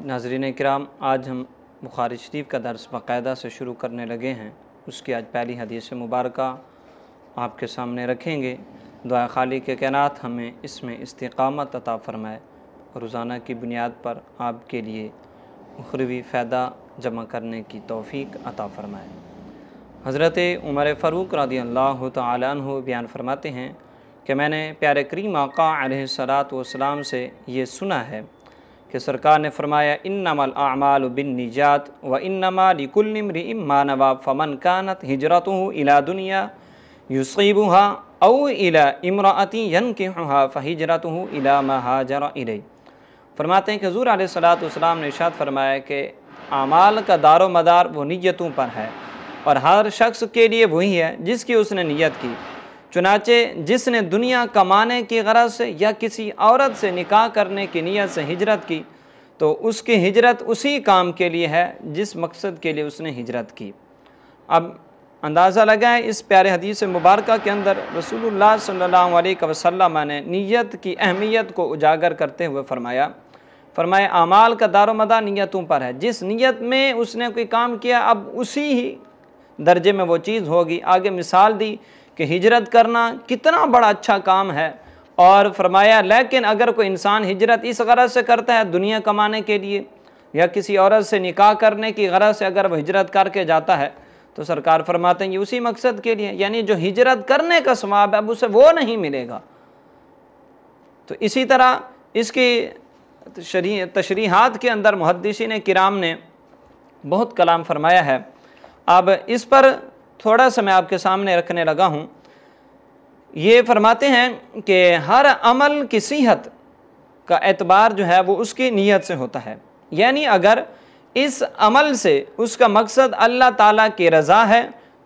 नाज़रीन किराम, आज हम बुखारी शरीफ का दर्स बाकायदा से शुरू करने लगे हैं। उसकी आज पहली हदीस मुबारक आपके सामने रखेंगे। दुआ खालिक कायनात हमें इसमें इस्तिक़ामत अता फ़रमाए और रोज़ाना की बुनियाद पर आपके लिए उखरवी फ़ायदा जमा करने की तौफ़ीक अता फ़रमाए। हज़रत उमर फ़ारूक रज़ियल्लाहु तआला अन्हु बयान फरमाते हैं कि मैंने प्यारे करीम आका अलैहिस्सलातु वस्सलाम से ये सुना है कि सरकार ने फरमाया, इन्नमल अअमालु बिन्निजात व इन्नमा लिकुल्लि इम्रिइन मा नवा फमन कानत हिजरतुहु इला दुनिया युसीबुहा औ इला इम्राअतिन यनकिहुहा फहिजरतुहु इला मा हाजरा इलै। फरमाते हैं कि हुज़ूर अलैहिस्सलातु वस्सलाम ने इरशाद फरमाया कि आमाल का दारो मदार वो नियतों पर है और हर शख्स के लिए वही है जिसकी उसने नियत की। चुनाचे जिसने दुनिया कमाने की गरज से या किसी औरत से निकाह करने की नीयत से हिजरत की तो उसकी हिजरत उसी काम के लिए है जिस मकसद के लिए उसने हिजरत की। अब अंदाज़ा लगाएं, इस प्यारे हदीस मुबारक के अंदर रसूलुल्लाह सल्लल्लाहु अलैहि वसल्लम ने नीयत की अहमियत को उजागर करते हुए फरमाया आमाल का दारोमदार नीयतों पर है। जिस नीयत में उसने कोई काम किया अब उसी ही दर्जे में वो चीज़ होगी। आगे मिसाल दी कि हिजरत करना कितना बड़ा अच्छा काम है और फरमाया लेकिन अगर कोई इंसान हिजरत इस गरज से करता है दुनिया कमाने के लिए या किसी औरत से निकाह करने की गरज से अगर वह हिजरत करके जाता है तो सरकार फरमाते हैं ये उसी मकसद के लिए, यानी जो हिजरत करने का सवाब है अब उसे वो नहीं मिलेगा। तो इसी तरह इसकी तशरीहात के अंदर मुहद्दिसीन किराम ने बहुत कलाम फरमाया है। अब इस पर थोड़ा सा मैं आपके सामने रखने लगा हूँ। ये फरमाते हैं कि हर अमल की सेहत का एतबार जो है वो उसकी नीयत से होता है, यानी अगर इस अमल से उसका मकसद अल्लाह ताला की रज़ा है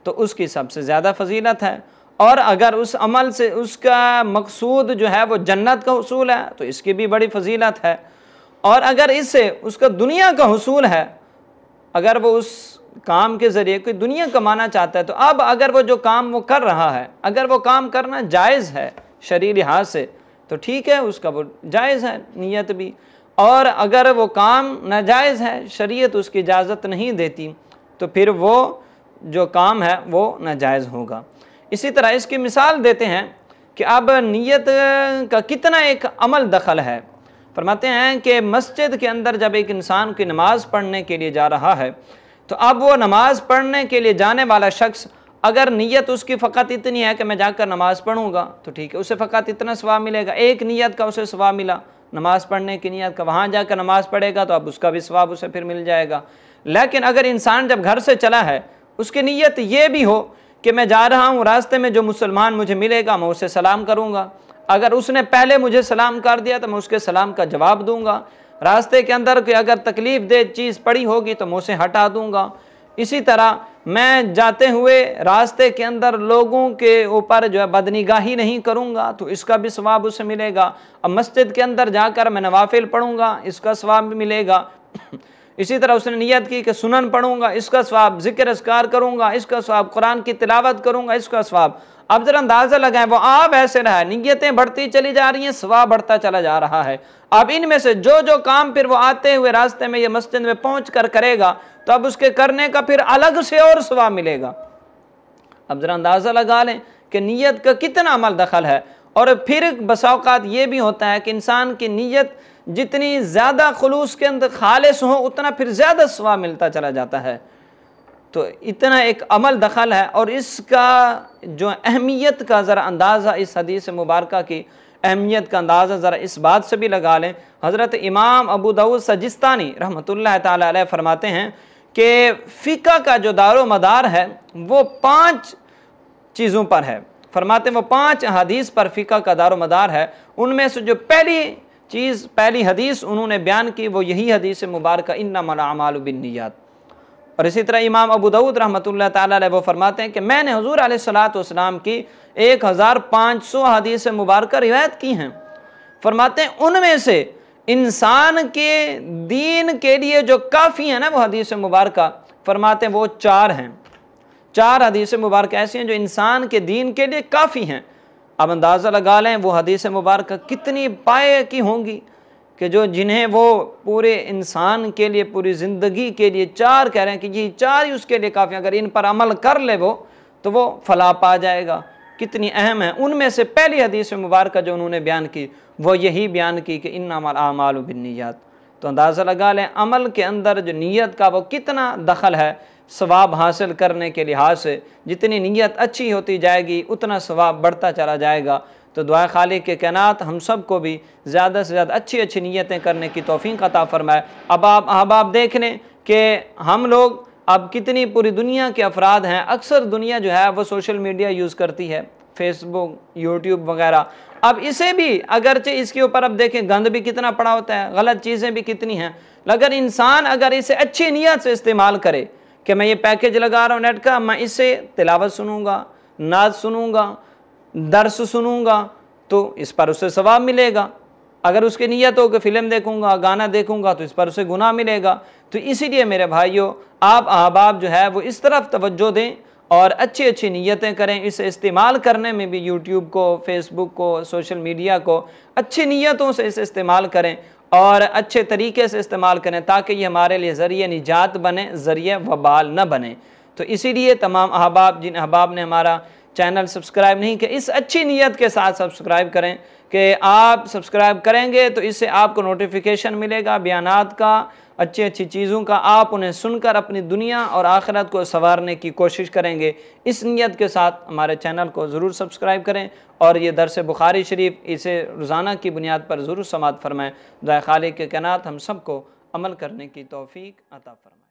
तो उसकी सबसे ज़्यादा फजीलत है, और अगर उस अमल से उसका मकसूद जो है वो जन्नत का हुसूल है तो इसकी भी बड़ी फजीलत है। और अगर इससे उसका दुनिया का हुसूल है, अगर वो उस काम के ज़रिए कोई दुनिया कमाना चाहता है तो अब अगर वो जो काम वो कर रहा है अगर वो काम करना जायज़ है शरई लिहाज से तो ठीक है, उसका वो जायज़ है नीयत भी। और अगर वो काम नाजायज़ है, शरीयत उसकी इजाज़त नहीं देती, तो फिर वो जो काम है वो नाजायज़ होगा। इसी तरह इसकी मिसाल देते हैं कि अब नीयत का कितना एक अमल दखल है। फरमाते हैं कि मस्जिद के अंदर जब एक इंसान की नमाज़ पढ़ने के लिए जा रहा है तो अब वो नमाज़ पढ़ने के लिए जाने वाला शख्स अगर नीयत उसकी फ़कत इतनी है कि मैं जाकर नमाज़ पढ़ूँगा तो ठीक है, उसे फ़कत इतना सवाब मिलेगा, एक नीयत का उसे सवाब मिला नमाज़ पढ़ने की नीयत का, वहाँ जाकर नमाज़ पढ़ेगा तो अब उसका भी सवाब उसे फिर मिल जाएगा। लेकिन अगर इंसान जब घर से चला है उसकी नीयत ये भी हो कि मैं जा रहा हूँ, रास्ते में जो मुसलमान मुझे मिलेगा मैं उससे सलाम करूँगा, अगर उसने पहले मुझे सलाम कर दिया तो मैं उसके सलाम का जवाब दूँगा, रास्ते के अंदर कोई अगर तकलीफ़ दे चीज़ पड़ी होगी तो मैं उसे हटा दूँगा। इसी तरह मैं जाते हुए रास्ते के अंदर लोगों के ऊपर जो है बदनिगाही नहीं करूँगा तो इसका भी सवाब उसे मिलेगा। अब मस्जिद के अंदर जाकर मैं नवाफिल पढ़ूँगा, इसका सवाब भी मिलेगा। इसी तरह उसने नियत की कि सुनन पढ़ूँगा, इसका सवाब, ज़िक्र अस्कार करूँगा, इसका सवाब, कुरान की तिलावत करूँगा, इसका सवाब। अब ज़रा अंदाज़ा लगाएं, वो आप ऐसे रहा है, नियतें बढ़ती चली जा रही हैं, सवाब बढ़ता चला जा रहा है। अब इनमें से जो जो काम फिर वो आते हुए रास्ते में या मस्जिद में पहुँच कर करेगा तो अब उसके करने का फिर अलग से और सवाब मिलेगा। अब ज़रा अंदाज़ा लगा लें कि नीयत का कितना अमल दखल है। और फिर बसा औक़ात ये भी होता है कि इंसान की नीयत जितनी ज़्यादा खुलूस के अंदर खालिस हो उतना फिर ज़्यादा सवाब मिलता चला जाता है। तो इतना एक अमल दखल है। और इसका जो अहमियत का ज़रा अंदाज़ा, इस हदीस मुबारक की अहमियत का अंदाज़ा ज़रा इस बात से भी लगा लें। हज़रत इमाम अबू दाऊद सजिस्तानी रहमतुल्लाह ताला अलैह फरमाते हैं कि फ़िक़्ह का जो दारो मदार है वो 5 चीज़ों पर है। फरमाते हैं वो 5 हदीस पर फ़िक़्ह का दारो मदार है। उनमें से जो पहली हदीस उन्होंने बयान की वो यही हदीस मुबारक इन्नमल अअमालु बिन्नियात। और इसी तरह इमाम अबू दाऊद रहमतुल्लाह ताला अलैह वो फरमाते हैं कि मैंने हुज़ूर अलैहिस्सलातु वस्सलाम की 1500 हदीस मुबारक रिवायत की हैं। फरमाते हैं उनमें से इंसान के दीन के लिए जो काफ़ी है ना वो हदीस मुबारक, फरमाते हैं वो 4 हैं। 4 हदीस मुबारक ऐसी हैं जो इंसान के दीन के लिए काफ़ी हैं। अब अंदाज़ा लगा लें वो हदीस मुबारक कितनी पाए की होंगी। कि जो जिन्हें वो पूरे इंसान के लिए, पूरी ज़िंदगी के लिए 4 कह रहे हैं कि ये 4 ही उसके लिए काफ़ी, अगर इन पर अमल कर ले वो तो वो फलाह पा जाएगा। कितनी अहम है। उनमें से पहली हदीस मुबारक जो उन्होंने बयान की वो यही बयान की कि इन्नमल आमालु बिन्नियात। तो अंदाज़ा लगा लें अमल के अंदर जो नीयत का वो कितना दखल है सवाब हासिल करने के लिहाज से। जितनी नीयत अच्छी होती जाएगी उतना सवाब बढ़ता चला जाएगा। तो दुआ खालिक के कायनात हम सब को भी ज़्यादा से ज़्यादा अच्छी अच्छी नीयतें करने की तौफीक अता फरमाए। अब आप देख लें कि हम लोग अब कितनी पूरी दुनिया के अफराद हैं, अक्सर दुनिया जो है वो सोशल मीडिया यूज़ करती है, फेसबुक, यूट्यूब वगैरह। अब इसे भी अगरचे इसके ऊपर अब देखें गंद भी कितना पड़ा होता है, गलत चीज़ें भी कितनी हैं, अगर इंसान अगर इसे अच्छी नीयत से इस्तेमाल करे कि मैं ये पैकेज लगा रहा हूँ नेट का, मैं इससे तिलावत सुनूंगा, नाज सुनूंगा, दर्स सुनूंगा, तो इस पर उसे सवाब मिलेगा। अगर उसकी नीयत हो कि फ़िल्म देखूंगा, गाना देखूंगा, तो इस पर उसे गुनाह मिलेगा। तो इसीलिए मेरे भाइयों आप अहबाब जो है वो इस तरफ तवज्जो दें और अच्छी अच्छी नीयतें करें। इसे इस्तेमाल करने में भी यूट्यूब को, फेसबुक को, सोशल मीडिया को अच्छी नीयतों से इसे इस्तेमाल करें और अच्छे तरीके से इस्तेमाल करें ताकि ये हमारे लिए ज़रिए निजात बने, ज़रिए वबाल न बने। तो इसीलिए तमाम अहबाब, जिन अहबाब ने हमारा चैनल सब्सक्राइब नहीं किया, इस अच्छी नीयत के साथ सब्सक्राइब करें कि आप सब्सक्राइब करेंगे तो इससे आपको नोटिफिकेशन मिलेगा बयानात का, अच्छी अच्छी चीज़ों का। आप उन्हें सुनकर अपनी दुनिया और आखिरत को संवारने की कोशिश करेंगे। इस नीयत के साथ हमारे चैनल को ज़रूर सब्सक्राइब करें और ये दर्स बुखारी शरीफ इसे रोज़ाना की बुनियाद पर ज़रूर समाअत फरमाएँ। दुआ खालिक के कायनात हम सबको अमल करने की तौफीक अता फरमाए।